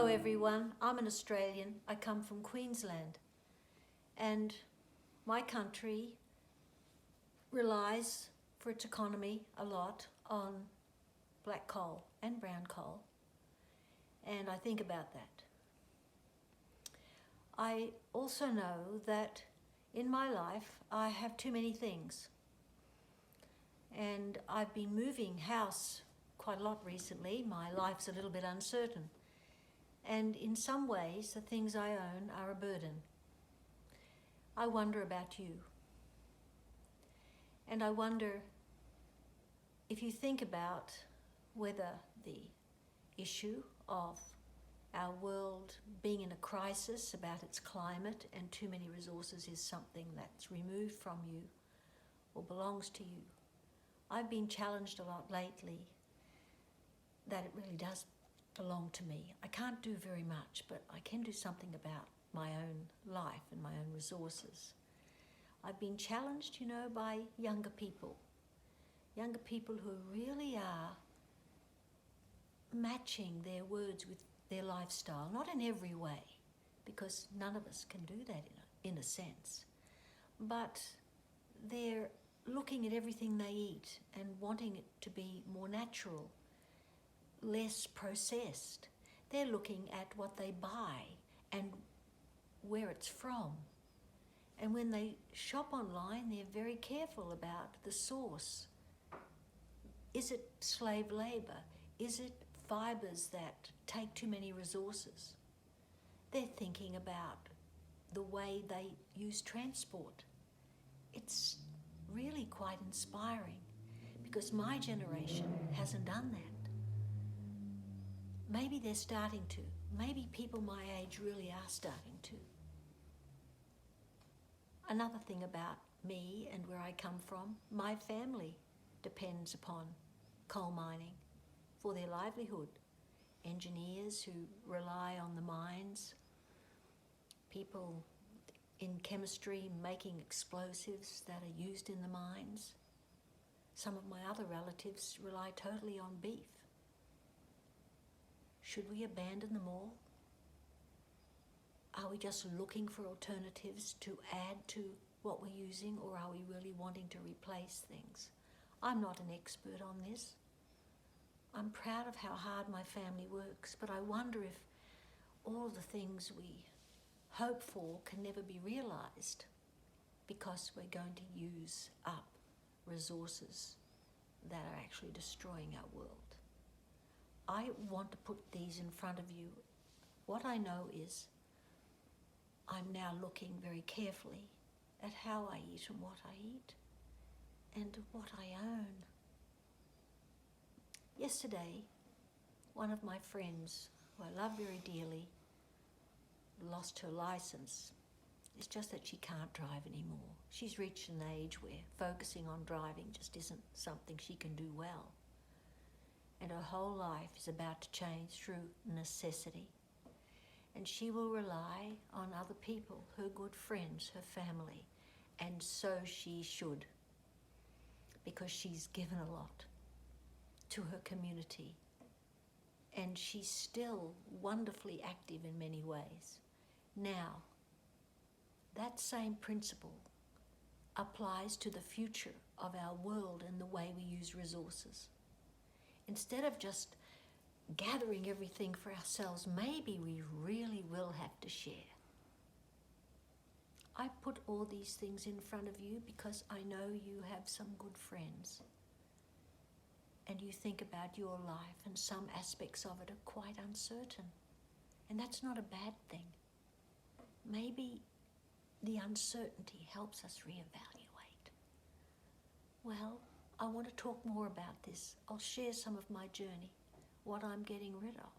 everyone, I'm an Australian. I come from Queensland, and my country relies for its economy a lot on black coal and brown coal, and I think about that. I also know that in my life I have too many things, and I've been moving house quite a lot recently. My life's a little bit uncertain, and in some ways the things I own are a burden. I wonder about you, and I wonder if you think about whether the issue of our world being in a crisis about its climate and too many resources is something that's removed from you or belongs to you. I've been challenged a lot lately that it really does belong to me. I can't do very much, but I can do something about my own life and my own resources. I've been challenged, by younger people who really are matching their words with their lifestyle, not in every way, because none of us can do that in a sense, but they're looking at everything they eat and wanting it to be more natural, less processed. They're looking at what they buy and where it's from. And when they shop online, they're very careful about the source. Is it slave labor? Is it fibers that take too many resources? They're thinking about the way they use transport. It's really quite inspiring, because my generation hasn't done that. Maybe they're starting to. Maybe people my age really are starting to. Another thing about me and where I come from, my family depends upon coal mining for their livelihood. Engineers who rely on the mines, people in chemistry making explosives that are used in the mines. Some of my other relatives rely totally on beef. Should we abandon them all? Are we just looking for alternatives to add to what we're using, or are we really wanting to replace things? I'm not an expert on this. I'm proud of how hard my family works, but I wonder if all the things we hope for can never be realized because we're going to use up resources that are actually destroying our world. I want to put these in front of you. What I know is I'm now looking very carefully at how I eat and what I eat and what I own. Yesterday, one of my friends, who I love very dearly, lost her license. It's just that she can't drive anymore. She's reached an age where focusing on driving just isn't something she can do well. And her whole life is about to change through necessity. And she will rely on other people, her good friends, her family, and so she should, because she's given a lot to her community, and she's still wonderfully active in many ways. Now, that same principle applies to the future of our world and the way we use resources. Instead of just gathering everything for ourselves, maybe we really will have to share. I put all these things in front of you because I know you have some good friends, and you think about your life, and some aspects of it are quite uncertain, and that's not a bad thing. Maybe the uncertainty helps us reevaluate. Well, I want to talk more about this. I'll share some of my journey, what I'm getting rid of,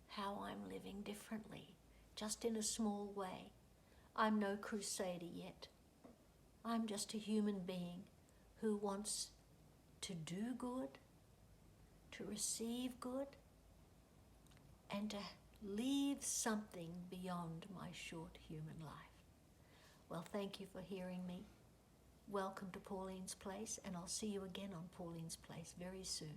how I'm living differently, just in a small way. I'm no crusader yet. I'm just a human being who wants to do good, to receive good, and to leave something beyond my short human life. Well, thank you for hearing me. Welcome to Pauline's Place, and I'll see you again on Pauline's Place very soon.